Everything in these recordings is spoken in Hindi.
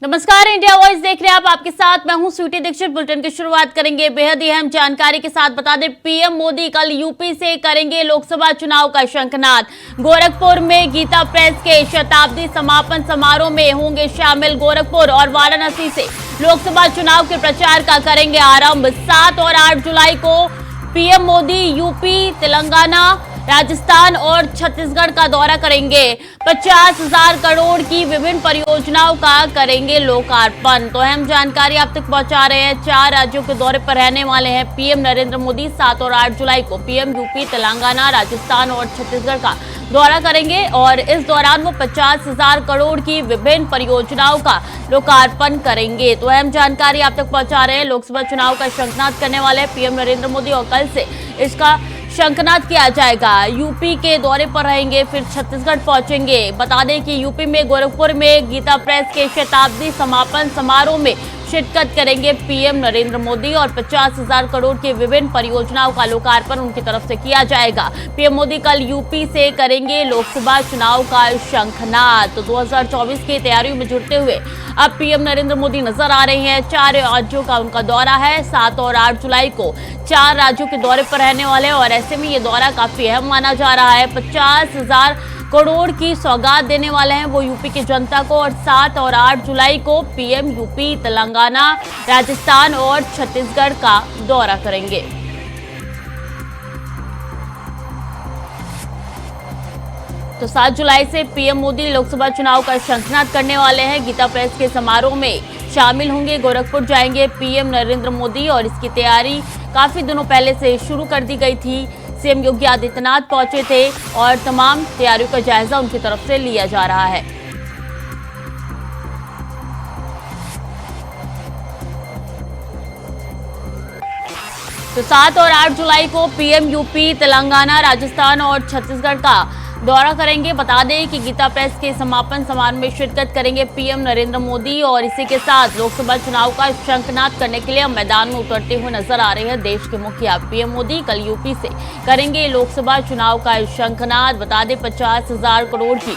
नमस्कार, इंडिया वॉइस देख रहे हैं आप। आपके साथ मैं हूं स्वीटी दीक्षित। बुलेटिन की शुरुआत करेंगे बेहद ही अहम जानकारी के साथ। बता दें, पीएम मोदी कल यूपी से करेंगे लोकसभा चुनाव का शंखनाद। गोरखपुर में गीता प्रेस के शताब्दी समापन समारोह में होंगे शामिल। गोरखपुर और वाराणसी से लोकसभा चुनाव के प्रचार का करेंगे आरंभ। 7 और 8 जुलाई को पीएम मोदी यूपी, तेलंगाना, राजस्थान और छत्तीसगढ़ का दौरा करेंगे। 50,000 करोड़ की विभिन्न परियोजनाओं का करेंगे लोकार्पण। तो अहम जानकारी आप तक पहुंचा रहे हैं। 4 राज्यों के दौरे पर रहने वाले हैं पीएम नरेंद्र मोदी। 7 और 8 जुलाई को पीएम यूपी, तेलंगाना, राजस्थान और छत्तीसगढ़ का दौरा करेंगे और इस दौरान वो 50,000 करोड़ की विभिन्न परियोजनाओं का लोकार्पण करेंगे। तो अहम जानकारी आप तक पहुंचा रहे हैं। लोकसभा चुनाव का शंखनाद करने वाले हैं पीएम नरेंद्र मोदी और कल से इसका शंखनाद किया जाएगा। यूपी के दौरे पर रहेंगे, फिर छत्तीसगढ़ पहुंचेंगे। बता दें कि यूपी में गोरखपुर में गीता प्रेस के शताब्दी समापन समारोह में शिरकत करेंगे पीएम नरेंद्र मोदी और 50,000 करोड़ की विभिन्न परियोजनाओं का लोकार्पण उनकी तरफ से किया जाएगा। पीएम मोदी कल यूपी से करेंगे लोकसभा चुनाव का शंखनाद। तो 2024 की तैयारियों में जुटते हुए अब पीएम नरेंद्र मोदी नजर आ रहे हैं। 4 राज्यों का उनका दौरा है। 7 और 8 जुलाई को 4 राज्यों के दौरे पर रहने वाले हैं और ऐसे में ये दौरा काफी अहम माना जा रहा है। 50,000 करोड़ की सौगात देने वाले हैं वो यूपी की जनता को और 7 और 8 जुलाई को पीएम यूपी, तेलंगाना, राजस्थान और छत्तीसगढ़ का दौरा करेंगे। तो 7 जुलाई से पीएम मोदी लोकसभा चुनाव का शंखनाद करने वाले हैं। गीता प्रेस के समारोह में शामिल होंगे। गोरखपुर जाएंगे पीएम नरेंद्र मोदी और इसकी तैयारी काफी दिनों पहले से शुरू कर दी गई थी। सीएम योगी आदित्यनाथ पहुंचे थे और तमाम तैयारियों का जायजा उनकी तरफ से लिया जा रहा है। तो 7 और 8 जुलाई को पीएम यूपी, तेलंगाना, राजस्थान और छत्तीसगढ़ का दौरा करेंगे। बता दें कि गीता प्रेस के समापन समारोह में शिरकत करेंगे पीएम नरेंद्र मोदी और इसी के साथ लोकसभा चुनाव का शंखनाद करने के लिए मैदान में उतरते हुए नजर आ रहे हैं देश के मुखिया। पीएम मोदी कल यूपी से करेंगे लोकसभा चुनाव का शंखनाद। बता दें 50,000 करोड़ की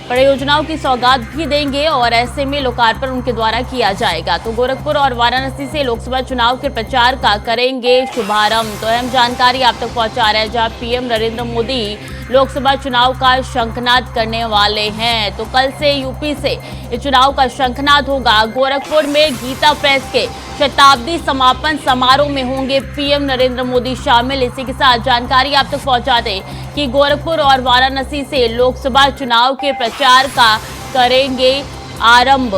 परियोजनाओं की सौगात भी देंगे और ऐसे में लोकार्पण उनके द्वारा किया जाएगा। तो गोरखपुर और वाराणसी से लोकसभा चुनाव के प्रचार का करेंगे शुभारंभ। तो अहम जानकारी आप तक पहुंचा रहे हैं जहां पीएम नरेंद्र मोदी लोकसभा चुनाव का शंखनाद करने वाले हैं। तो कल से यूपी से इस चुनाव का शंखनाद होगा। गोरखपुर में गीता प्रेस के शताब्दी समापन समारोह में होंगे पीएम नरेंद्र मोदी शामिल। इसी के साथ जानकारी आप तक पहुंचा दें कि गोरखपुर और वाराणसी से लोकसभा चुनाव के प्रचार का करेंगे आरंभ।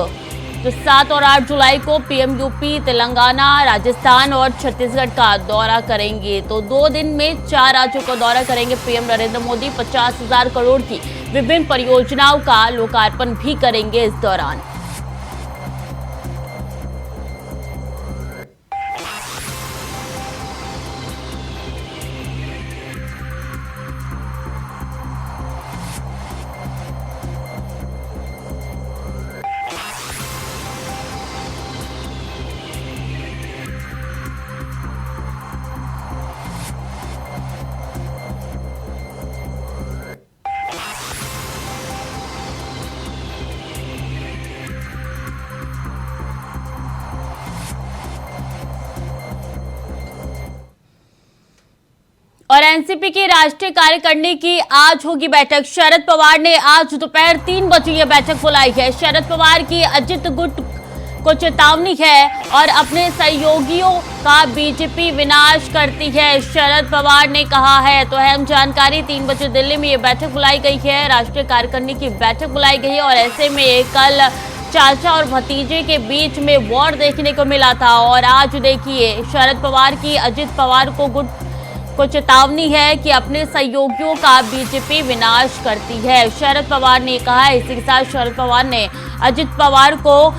तो 7 और 8 जुलाई को पीएम यूपी, तेलंगाना, राजस्थान और छत्तीसगढ़ का दौरा करेंगे। तो 2 दिन में 4 राज्यों का दौरा करेंगे पीएम नरेंद्र मोदी। 50,000 करोड़ की विभिन्न परियोजनाओं का लोकार्पण भी करेंगे इस दौरान। और एनसीपी की राष्ट्रीय कार्यकारिणी की आज होगी बैठक। शरद पवार ने आज दोपहर 3 बजे यह बैठक बुलाई है। शरद पवार की अजित गुट को चेतावनी है और अपने सहयोगियों का बीजेपी विनाश करती है, शरद पवार ने कहा है। तो अहम जानकारी, 3 बजे दिल्ली में ये बैठक बुलाई गई है। राष्ट्रीय कार्यकारिणी की बैठक बुलाई गई है और ऐसे में कल चाचा और भतीजे के बीच में वॉर देखने को मिला था और आज देखिए शरद पवार की अजित पवार को चेतावनी है कि अपने सहयोगियों का बीजेपी विनाश करती है, शरद पवार ने कहा है। इसी के साथ शरद पवार ने अजित पवार को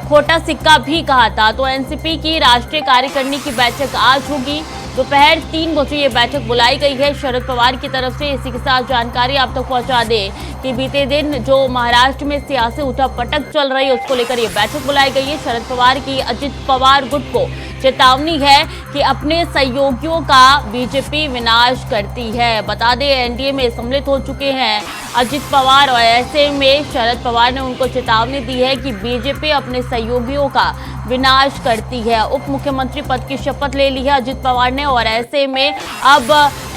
खोटा सिक्का भी कहा था। तो एनसीपी की राष्ट्रीय कार्यकारिणी की बैठक आज होगी। दोपहर 3 बजे ये बैठक बुलाई गई है शरद पवार की तरफ से। इसी के साथ जानकारी आप तक पहुंचा दें कि बीते दिन जो महाराष्ट्र में सियासी उठापटक चल रही है उसको लेकर ये बैठक बुलाई गई है। शरद पवार की अजित पवार गुट को चेतावनी है कि अपने सहयोगियों का बीजेपी विनाश करती है। बता दें एनडीए में सम्मिलित हो चुके हैं अजित पवार और ऐसे में शरद पवार ने उनको चेतावनी दी है कि बीजेपी अपने सहयोगियों का विनाश करती है। उप मुख्यमंत्री पद की शपथ ले ली है अजित पवार ने और ऐसे में अब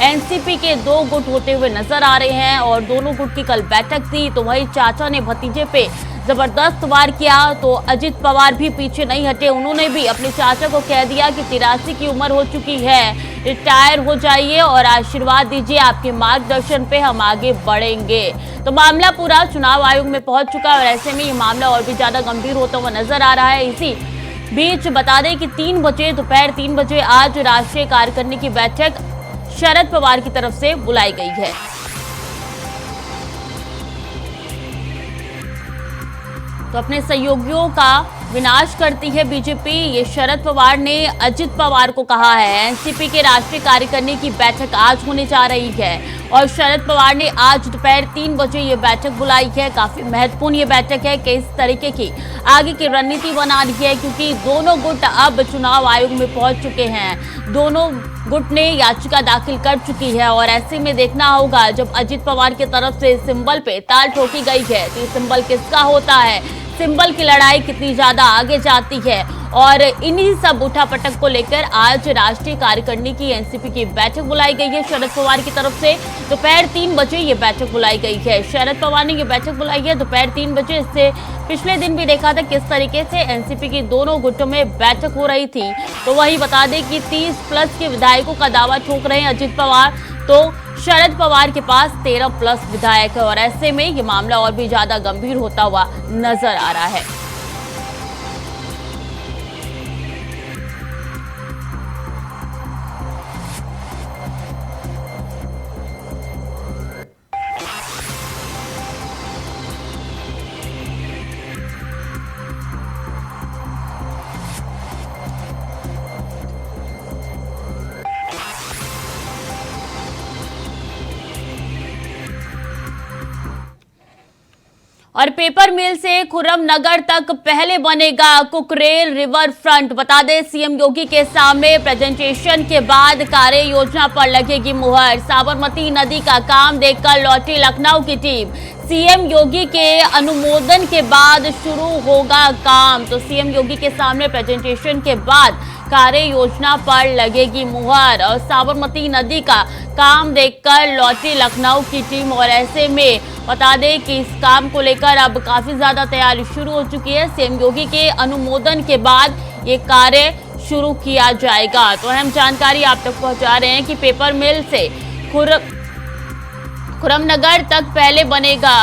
एनसीपी के 2 गुट होते हुए नजर आ रहे हैं और दोनों गुट की कल बैठक थी तो वही चाचा ने भतीजे पे जबरदस्त वार किया तो अजित पवार भी पीछे नहीं हटे। उन्होंने भी अपने चाचा को कह दिया कि 83 की उम्र हो चुकी है, रिटायर हो जाइए और आशीर्वाद दीजिए, आपके मार्गदर्शन पे हम आगे बढ़ेंगे। तो मामला पूरा चुनाव आयोग में पहुंच चुका है और ऐसे में ये मामला और भी ज्यादा गंभीर होता हुआ नजर आ रहा है। इसी बीच बता दें कि 3 बजे दोपहर 3 बजे आज राष्ट्रीय कार्यकारिणी की बैठक शरद पवार की तरफ से बुलाई गई है। तो अपने सहयोगियों का विनाश करती है बीजेपी, ये शरद पवार ने अजित पवार को कहा है। एनसीपी के राष्ट्रीय कार्यकारिणी की बैठक आज होने जा रही है और शरद पवार ने आज दोपहर 3 बजे ये बैठक बुलाई है। काफी महत्वपूर्ण ये बैठक है कि इस तरीके की आगे की रणनीति बना रही है क्योंकि दोनों गुट अब चुनाव आयोग में पहुंच चुके हैं। दोनों गुट ने याचिका दाखिल कर चुकी है और ऐसे में देखना होगा जब अजित पवार की तरफ से सिंबल पे ताल ठोकी गई है तो ये सिंबल किसका होता है, सिंबल की लड़ाई कितनी ज्यादा आगे जाती है। और इन्हीं सब उठापटक को लेकर आज राष्ट्रीय कार्यकारिणी की एनसीपी की बैठक बुलाई गई है शरद पवार की तरफ से। दोपहर 3 बजे ये बैठक बुलाई गई है। शरद पवार ने ये बैठक बुलाई है दोपहर 3 बजे। इससे पिछले दिन भी देखा था किस तरीके से एनसीपी की दोनों गुटों में बैठक हो रही थी। तो वही बता दें कि 30+ के विधायकों का दावा ठोक रहे हैं अजित पवार, तो शरद पवार के पास 13+ विधायक है और ऐसे में ये मामला और भी ज्यादा गंभीर होता हुआ नजर आ रहा है। और पेपर मिल से खुर्रम नगर तक पहले बनेगा कुकरेल रिवर फ्रंट। बता दें सीएम योगी के सामने प्रेजेंटेशन के बाद कार्य योजना पर लगेगी मुहर। साबरमती नदी का काम देखकर लौटी लखनऊ की टीम। सीएम योगी के अनुमोदन के बाद शुरू होगा काम। तो सीएम योगी के सामने प्रेजेंटेशन के बाद कार्य योजना पर लगेगी मुहर और साबरमती नदी का काम देखकर लौटी लखनऊ की टीम। और ऐसे में बता दें कि इस काम को लेकर अब काफी ज्यादा तैयारी शुरू हो चुकी है। सीएम योगी के अनुमोदन के बाद ये कार्य शुरू किया जाएगा। तो अहम जानकारी आप तक पहुंचा रहे हैं कि पेपर मिल से खुर्रम नगर तक पहले बनेगा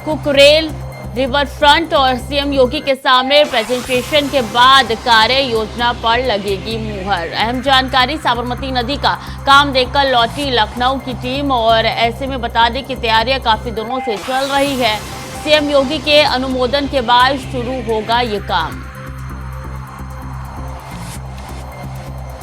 कुकरेल रिवर फ्रंट और सीएम योगी के सामने प्रेजेंटेशन के बाद कार्य योजना पर लगेगी मुहर। अहम जानकारी, साबरमती नदी का काम देखकर लौटी लखनऊ की टीम और ऐसे में बता दें कि तैयारियां काफी दिनों से चल रही है। सीएम योगी के अनुमोदन के बाद शुरू होगा ये काम।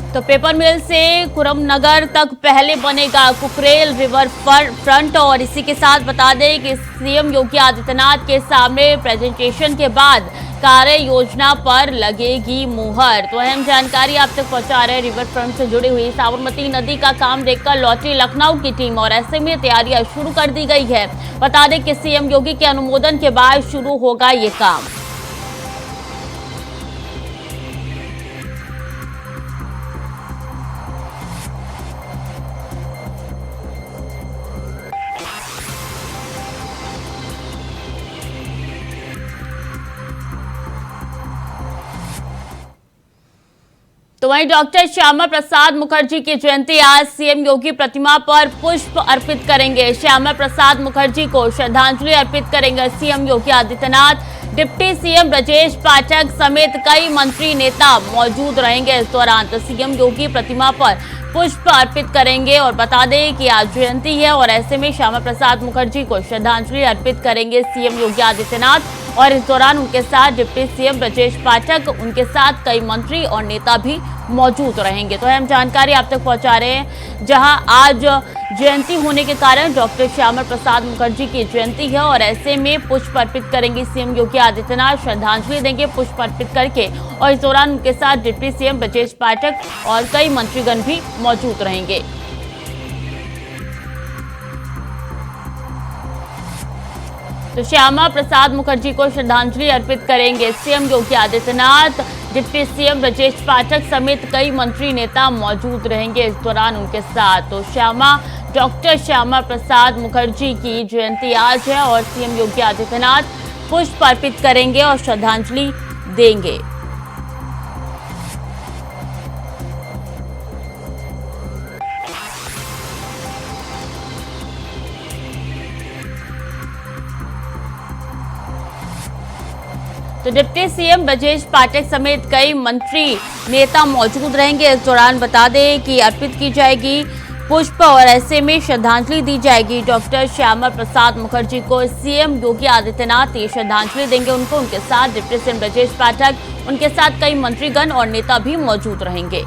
तो पेपर मिल से खुर्रम नगर तक पहले बनेगा कुकरेल रिवर फ्रंट और इसी के साथ बता दें कि सीएम योगी आदित्यनाथ के सामने प्रेजेंटेशन के बाद कार्य योजना पर लगेगी मुहर। तो अहम जानकारी आप तक पहुंचा रहे हैं रिवर फ्रंट से जुड़ी हुई। साबरमती नदी का काम देखकर लौटी लखनऊ की टीम और ऐसे में तैयारियां शुरू कर दी गई है। बता दें कि सीएम योगी के अनुमोदन के बाद शुरू होगा ये काम। तो वहीं डॉक्टर श्यामा प्रसाद मुखर्जी की जयंती, आज सीएम योगी प्रतिमा पर पुष्प अर्पित करेंगे। श्यामा प्रसाद मुखर्जी को श्रद्धांजलि अर्पित करेंगे CM Yogi Adityanath. Deputy CM Brajesh Pathak समेत कई मंत्री नेता मौजूद रहेंगे इस दौरान। तो सीएम योगी प्रतिमा पर पुष्प अर्पित करेंगे और बता दें कि आज जयंती है और ऐसे में श्यामा प्रसाद मुखर्जी को श्रद्धांजलि अर्पित करेंगे सीएम योगी आदित्यनाथ। और इस दौरान उनके साथ डिप्टी सीएम ब्रजेश पाठक, उनके साथ कई मंत्री और नेता भी मौजूद रहेंगे। तो अहम जानकारी आप तक पहुंचा रहे हैं, जहां आज जयंती होने के कारण डॉक्टर श्यामा प्रसाद मुखर्जी की जयंती है और ऐसे में पुष्प अर्पित करेंगे सीएम योगी आदित्यनाथ, श्रद्धांजलि देंगे पुष्प अर्पित करके, और इस दौरान उनके साथ डिप्टी सीएम ब्रजेश पाठक और कई मंत्रीगण भी मौजूद रहेंगे। तो श्यामा प्रसाद मुखर्जी को श्रद्धांजलि अर्पित करेंगे CM Yogi Adityanath, deputy CM Brajesh Pathak समेत कई मंत्री नेता मौजूद रहेंगे इस दौरान उनके साथ। तो डॉक्टर श्यामा प्रसाद मुखर्जी की जयंती आज है और सीएम योगी आदित्यनाथ पुष्प अर्पित करेंगे और श्रद्धांजलि देंगे। तो डिप्टी सीएम ब्रजेश पाठक समेत कई मंत्री नेता मौजूद रहेंगे इस दौरान। बता दें कि अर्पित की जाएगी पुष्प और ऐसे में श्रद्धांजलि दी जाएगी डॉक्टर श्यामा प्रसाद मुखर्जी को। सीएम योगी आदित्यनाथ ये श्रद्धांजलि देंगे उनको, उनके साथ डिप्टी सीएम ब्रजेश पाठक, उनके साथ कई मंत्रीगण और नेता भी मौजूद रहेंगे।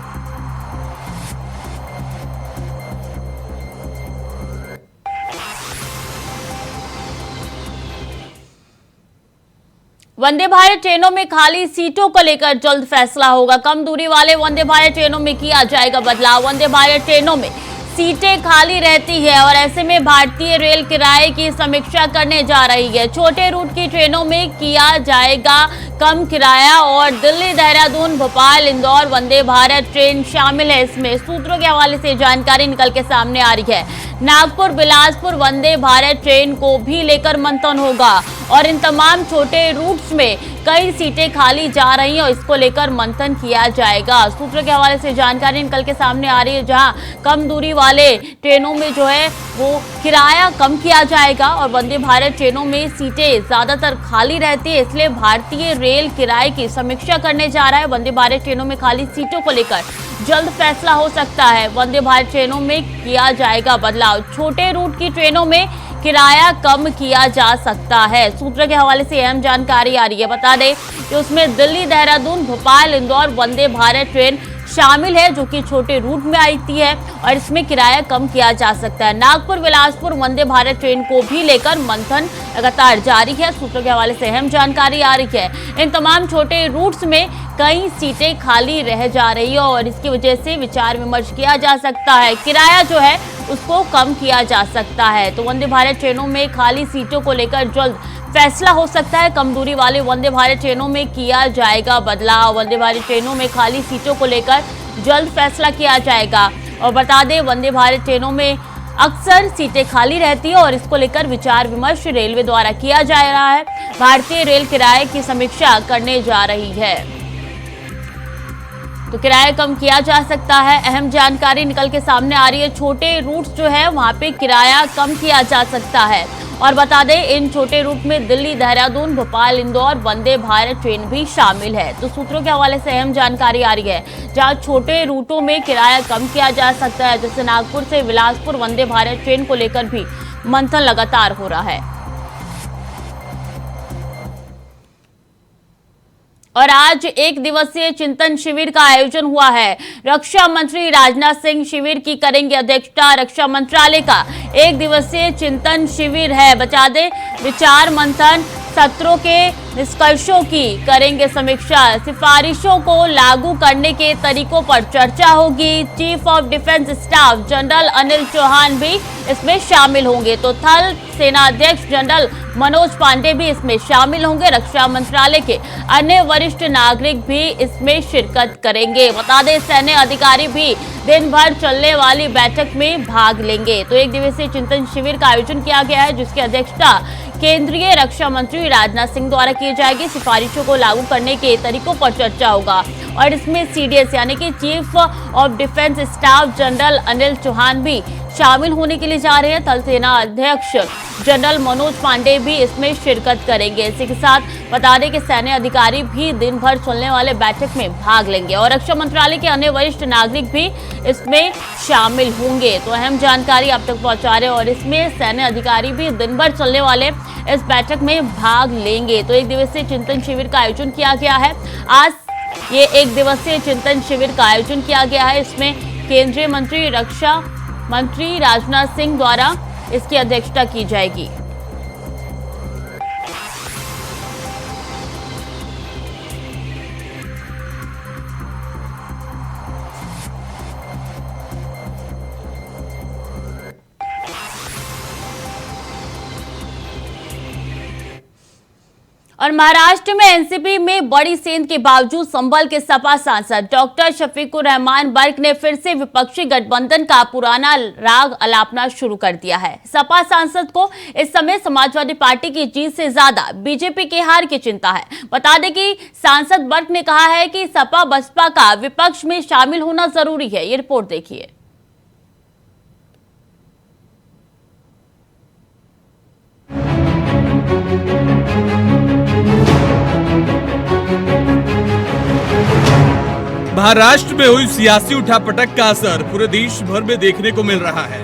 वंदे भारत ट्रेनों में खाली सीटों को लेकर जल्द फैसला होगा। कम दूरी वाले वंदे भारत ट्रेनों में किया जाएगा बदलाव। वंदे भारत ट्रेनों में सीटें खाली रहती है और ऐसे में भारतीय रेल किराए की समीक्षा करने जा रही है। छोटे रूट की ट्रेनों में किया जाएगा कम किराया और दिल्ली, देहरादून, भोपाल, इंदौर वंदे भारत ट्रेन शामिल है इसमें। सूत्रों के हवाले से जानकारी निकल के सामने आ रही है। नागपुर, बिलासपुर वंदे भारत ट्रेन को भी लेकर मंथन होगा और इन तमाम छोटे रूट्स में कई सीटें खाली जा रही हैं और इसको लेकर मंथन किया जाएगा। सूत्रों के हवाले से जानकारी निकल के सामने आ रही है, जहां कम दूरी वाले ट्रेनों में जो है वो किराया कम किया जाएगा और वंदे भारत ट्रेनों में सीटें ज्यादातर खाली रहती है, इसलिए भारतीय रेल किराए की समीक्षा करने जा रहा है। वंदे भारत ट्रेनों में खाली सीटों को लेकर जल्द फैसला हो सकता है। वंदे भारत ट्रेनों में किया जाएगा बदलाव। छोटे रूट की ट्रेनों में किराया कम किया जा सकता है। सूत्रों के हवाले से अहम जानकारी आ रही है। बता दें कि उसमें दिल्ली, देहरादून, भोपाल, इंदौर वंदे भारत ट्रेन शामिल है, जो कि छोटे रूट में आती है और इसमें किराया कम किया जा सकता है। नागपुर, बिलासपुर वंदे भारत ट्रेन को भी लेकर मंथन लगातार जारी है। सूत्रों के हवाले से अहम जानकारी आ रही है। इन तमाम छोटे रूट्स में कई सीटें खाली रह जा रही है और इसकी वजह से विचार विमर्श किया जा सकता है। किराया जो है उसको कम किया जा सकता है। तो वंदे भारत ट्रेनों में खाली सीटों को लेकर जल्द फैसला हो सकता है। कम दूरी वाले वंदे भारत ट्रेनों में किया जाएगा बदलाव। वंदे भारत ट्रेनों में खाली सीटों को लेकर जल्द फैसला किया जाएगा। और बता दें, वंदे भारत ट्रेनों में अक्सर सीटें खाली रहती है और इसको लेकर विचार विमर्श रेलवे द्वारा किया जा रहा है। भारतीय रेल किराए की समीक्षा करने जा रही है, तो किराया कम किया जा सकता है। अहम जानकारी निकल के सामने आ रही है। छोटे रूट्स जो है वहां पे किराया कम किया जा सकता है। और बता दें, इन छोटे रूट में दिल्ली, देहरादून, भोपाल, इंदौर वंदे भारत ट्रेन भी शामिल है। तो सूत्रों के हवाले से अहम जानकारी आ रही है, जहां छोटे रूटों में किराया कम किया जा सकता है, जैसे नागपुर से बिलासपुर वंदे भारत ट्रेन को लेकर भी मंथन लगातार हो रहा है। और आज एक दिवसीय चिंतन शिविर का आयोजन हुआ है। रक्षा मंत्री राजनाथ सिंह शिविर की करेंगे अध्यक्षता। रक्षा मंत्रालय का एक दिवसीय चिंतन शिविर है। बता दें, विचार मंथन सत्रों के निष्कर्षों की करेंगे समीक्षा। सिफारिशों को लागू करने के तरीकों पर चर्चा होगी। Chief of defence staff general Anil Chauhan भी इसमें शामिल होंगे। तो थल सेनाध्यक्ष जनरल मनोज पांडे भी इसमें शामिल होंगे। रक्षा मंत्रालय के अन्य वरिष्ठ नागरिक भी इसमें शिरकत करेंगे। बता दें, सैन्य अधिकारी भी दिन भर चलने वाली बैठक में भाग लेंगे। तो एक दिवसीय चिंतन शिविर का आयोजन किया गया है, जिसकी अध्यक्षता केंद्रीय रक्षा मंत्री राजनाथ सिंह द्वारा की जाएगी। सिफारिशों को लागू करने के तरीकों पर चर्चा होगा और इसमें सीडीएस यानी कि chief of defence staff general Anil Chauhan भी शामिल होने के लिए जा रहे हैं। थल सेना अध्यक्ष जनरल मनोज पांडे भी इसमें शिरकत करेंगे। इसी के साथ बता दें कि सैन्य अधिकारी भी दिन भर चलने वाले बैठक में भाग लेंगे और रक्षा मंत्रालय के अन्य वरिष्ठ नागरिक भी इसमें शामिल होंगे। तो अहम जानकारी आप तक पहुंचा रहे हैं और इसमें सैन्य अधिकारी भी दिन भर चलने वाले इस बैठक में भाग लेंगे। तो 1 दिवसीय चिंतन शिविर का आयोजन किया गया है। आज ये 1 दिवसीय चिंतन शिविर का आयोजन किया गया है। इसमें केंद्रीय मंत्री रक्षा मंत्री राजनाथ सिंह द्वारा इसकी अध्यक्षता की जाएगी। और महाराष्ट्र में एनसीपी में बड़ी सेंध के बावजूद संभल के सपा सांसद डॉक्टर शफीकुर रहमान बर्क ने फिर से विपक्षी गठबंधन का पुराना राग अलापना शुरू कर दिया है। सपा सांसद को इस समय समाजवादी पार्टी की जीत से ज्यादा बीजेपी के हार की चिंता है। बता दें कि सांसद बर्क ने कहा है कि सपा बसपा का विपक्ष में शामिल होना जरूरी है। ये रिपोर्ट देखिए। महाराष्ट्र में हुई सियासी उठापटक का असर पूरे देश भर में देखने को मिल रहा है।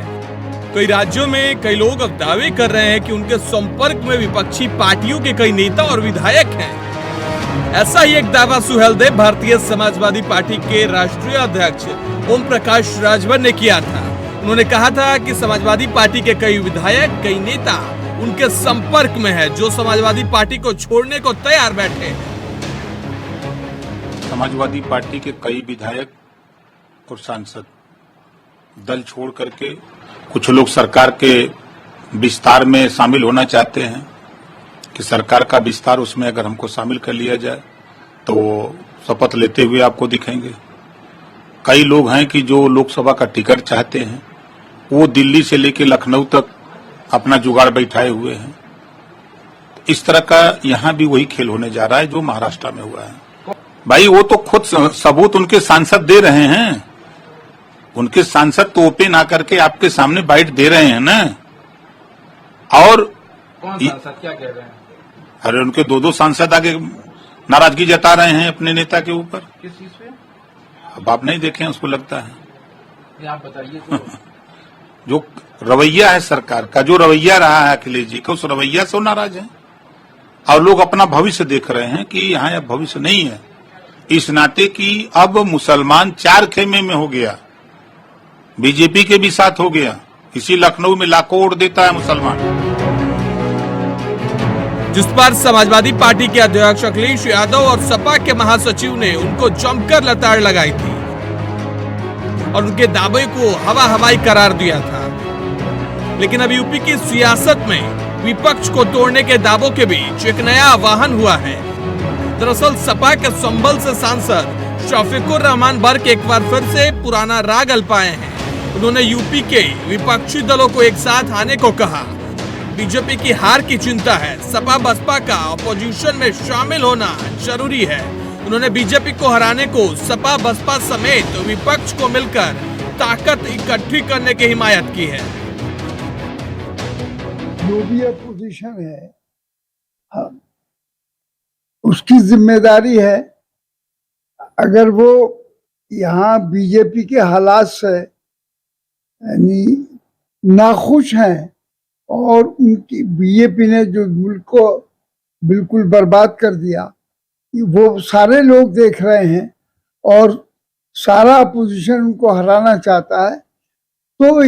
कई राज्यों में कई लोग अब दावे कर रहे हैं कि उनके संपर्क में विपक्षी पार्टियों के कई नेता और विधायक हैं। ऐसा ही एक दावा सुहेलदेव भारतीय समाजवादी पार्टी के राष्ट्रीय अध्यक्ष ओम प्रकाश राजभर ने किया था। उन्होंने कहा था कि समाजवादी पार्टी के कई विधायक, कई नेता उनके संपर्क में है, जो समाजवादी पार्टी को छोड़ने को तैयार बैठे हैं। समाजवादी पार्टी के कई विधायक और सांसद दल छोड़ करके कुछ लोग सरकार के विस्तार में शामिल होना चाहते हैं कि सरकार का विस्तार, उसमें अगर हमको शामिल कर लिया जाए तो शपथ लेते हुए आपको दिखेंगे। कई लोग हैं कि जो लोकसभा का टिकट चाहते हैं, वो दिल्ली से लेकर लखनऊ तक अपना जुगाड़ बैठाए हुए हैं। इस तरह का यहाँ भी वही खेल होने जा रहा है जो महाराष्ट्र में हुआ है। भाई वो तो खुद सबूत उनके सांसद दे रहे हैं। उनके सांसद तो ओपन आकर के आपके सामने बाइट दे रहे हैं ना। और कौन सांसद क्या कह रहे हैं? अरे उनके 2-2 सांसद आगे नाराजगी जता रहे हैं अपने नेता के ऊपर। किस चीज पे? अब आप नहीं देखे, उसको लगता है। ये आप बताइए तो। जो रवैया है सरकार का, जो रवैया रहा है अखिलेश जी का, उस रवैया से नाराज है। और लोग अपना भविष्य देख रहे हैं कि यहाँ अब भविष्य नहीं है। इस नाते कि अब मुसलमान 4 खेमे में हो गया, बीजेपी के भी साथ हो गया। इसी लखनऊ में लाखों वोट देता है मुसलमान। जिस पर समाजवादी पार्टी के अध्यक्ष अखिलेश यादव और सपा के महासचिव ने उनको जमकर लताड़ लगाई थी और उनके दावे को हवाई करार दिया था। लेकिन अब यूपी की सियासत में विपक्ष को तोड़ने के दावों के बीच एक नया आह्वान हुआ है। दरअसल सपा के संभल से सांसद शफीकुर रहमान बर्क एक बार फिर से पुराना राग अल्पाए हैं। उन्होंने यूपी के विपक्षी दलों को एक साथ आने को कहा। बीजेपी की हार की चिंता है, सपा बसपा का अपोजिशन में शामिल होना जरूरी है। उन्होंने बीजेपी को हराने को सपा बसपा समेत विपक्ष को मिलकर ताकत इकट्ठी करने की हिमायत की है। जो भी अपोजिशन है, उसकी जिम्मेदारी है। अगर वो यहाँ बीजेपी के हालात से यानी नाखुश हैं और उनकी बीजेपी ने जो मुल्क को बिल्कुल बर्बाद कर दिया, वो सारे लोग देख रहे हैं और सारा अपोजिशन उनको हराना चाहता है, तो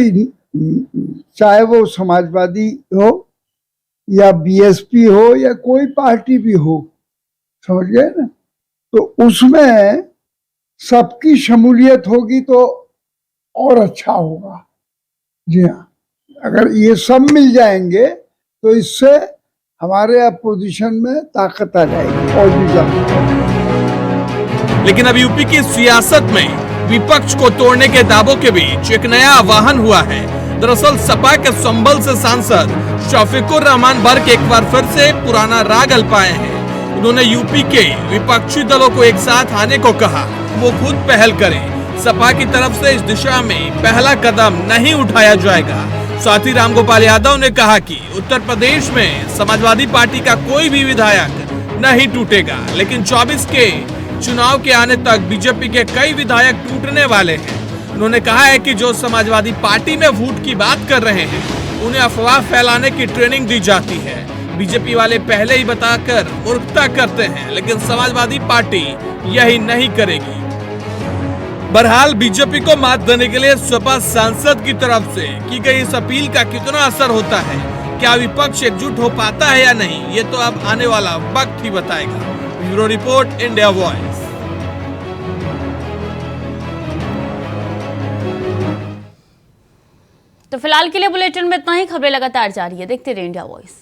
चाहे वो समाजवादी हो या बीएसपी हो या कोई पार्टी भी हो, समझ गए ना, तो उसमें सबकी शमूलियत होगी तो और अच्छा होगा। जी हाँ, अगर ये सब मिल जाएंगे तो इससे हमारे अपोजिशन में ताकत आ जाएगी और भी ज्यादा। लेकिन अब यूपी की सियासत में विपक्ष को तोड़ने के दावों के बीच एक नया आह्वान हुआ है। दरअसल सपा के संभल से सांसद शफीकुर रहमान बर्क एक बार फिर से पुराना राग अल्पाए हैं। उन्होंने यूपी के विपक्षी दलों को एक साथ आने को कहा, वो खुद पहल करें, सपा की तरफ से इस दिशा में पहला कदम नहीं उठाया जाएगा। साथ ही रामगोपाल यादव ने कहा कि उत्तर प्रदेश में समाजवादी पार्टी का कोई भी विधायक नहीं टूटेगा, लेकिन 24 के चुनाव के आने तक बीजेपी के कई विधायक टूटने वाले हैं। उन्होंने कहा है कि जो समाजवादी पार्टी में वोट की बात कर रहे हैं उन्हें अफवाह फैलाने की ट्रेनिंग दी जाती है। बीजेपी वाले पहले ही बताकर मूर्खता करते हैं, लेकिन समाजवादी पार्टी यही नहीं करेगी। बहरहाल बीजेपी को मात देने के लिए सपा सांसद की तरफ से की गई इस अपील का कितना असर होता है, क्या विपक्ष एकजुट हो पाता है या नहीं, ये तो अब आने वाला वक्त ही बताएगा। Bureau report, India voice. तो फिलहाल के लिए बुलेटिन में इतना ही। खबरें लगातार जारी है, देखते रहिए इंडिया वॉइस।